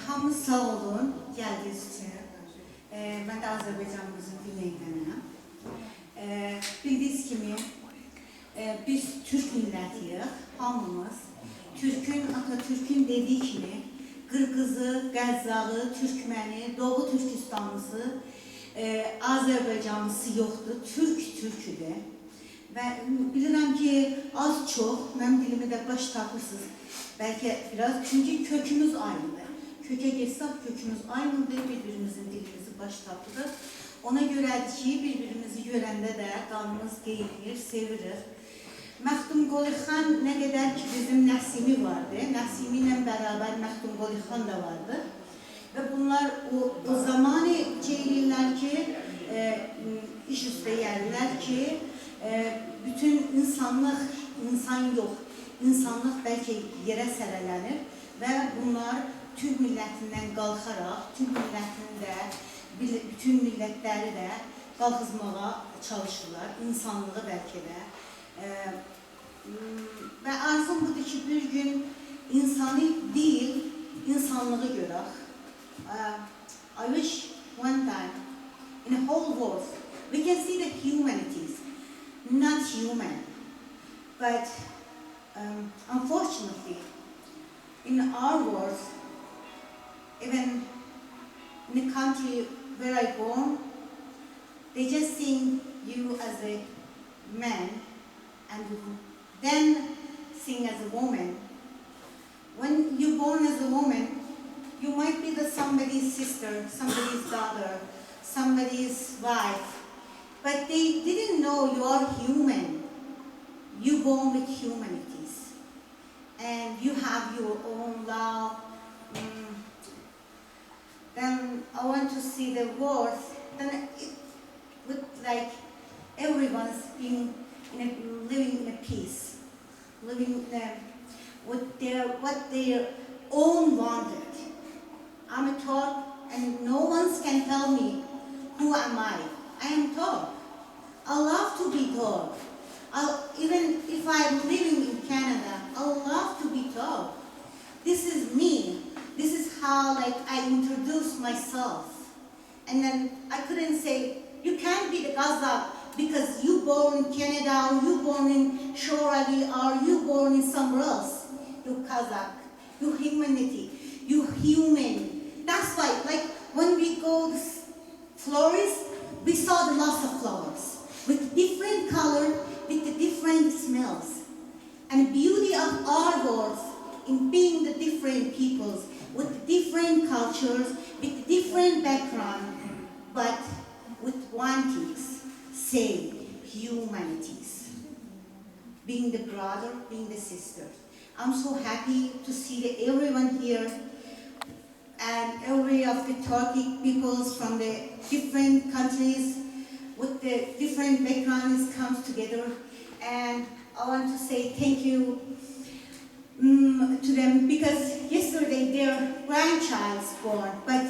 Hamı sağ olun, geldiğiniz için. Ben de Azerbaycanımızın dinleyicilerinəm. Bildiğiniz kimi, biz Türk millətiyik, hamımız. Atatürk'ün dediği kimi, Qırğızı, Qəzzağı, Türkməni, Doğu Türkistanlısı, Azerbaycanlısı yoxdur, Türküdür. Və bilirəm ki, az çox, mənim dilimi də baş tapırsınız, bəlkə biraz, çünki kökümüz aynıdır. Köke geçsək, kökümüz aynıdır, birbirimizin dilimizi baş tapırıq. Ona görədir ki, birbirimizi görəndə də qanımız qeyrir, sevirik. Məxtumquli xan nə qədər ki, bizim Nəsimi vardı, Nəsimi ilə bərabər Məxtumquli xan da vardı. Və bunlar o zamanı çeyirirlər ki, iş üstə yerlər ki, bütün insanlıq bəlkə yerə sərələnir və bunlar Türk millətindən qalxaraq, Türk millətini də, bütün millətləri də qalxızmağa çalışırlar, insanlığı bəlkə də. Və arzum budur ki, bir gün insani deyil, insanlığı görək. I wish one time, in the whole world, we can see the humanities, not human, but unfortunately, in our world, even in the country where I born, they just see you as a man and then sing as a woman. When you're born as a woman, you might be somebody's sister, somebody's daughter, somebody's wife, but they didn't know you are human. You're born with humanities, and you have your own love. Then I want to see the world, then it would like everyone's living in a peace, living with what their own wanted. I'm a Turk, and no one can tell me who am I. I am Turk. I love to be Turk. Even if I'm living in Canada, I love to be Turk. This is me. This is how I introduce myself. And then I couldn't say, you can't be the Kazakh because you born in Canada, or you born in Shoravi, or you born in somewhere else. You Kazakh, you humanity, you human. That's why, when we go to florists, we saw the lots of flowers with different color, with the different smells. And the beauty of our world in being the different peoples, with different cultures, with different background, but with one thing, same humanities. Being the brother, being the sister. I'm so happy to see everyone here, and every of the Turkic peoples from the different countries with the different backgrounds comes together. And I want to say thank you to them, because yesterday their grandchild was born, but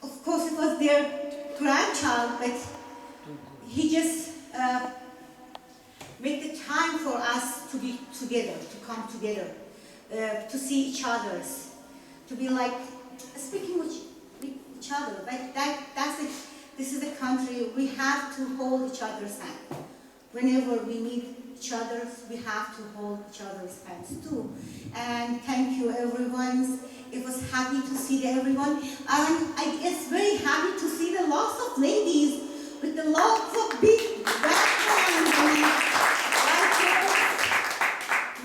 of course it was their grandchild, but he just made the time for us to be together, to come together, to see each other's, to be speaking with each other. That's it. This is the country, we have to hold each other's hand. Whenever we meet each other, we have to hold each other's hands too. And thank you everyone. It was happy to see everyone. And I guess very happy to see the lots of ladies with the lots of big backgrounds and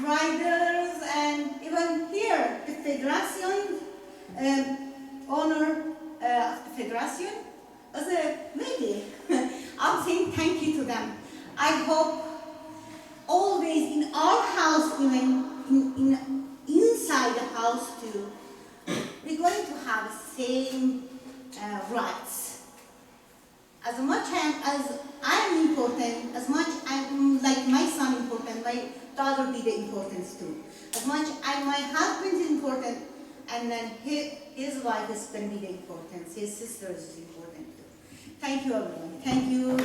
riders, and even here, the Federation, owner of the Federation, was a lady. I'm saying thank you to them. I hope always in our house, even inside the house too, we're going to have the same rights. As much as I'm important, as much I'm like my son important, my daughter be the importance too. As much as my husband is important, and then his wife is going to be the importance, his sister is important too. Thank you everyone. Thank you.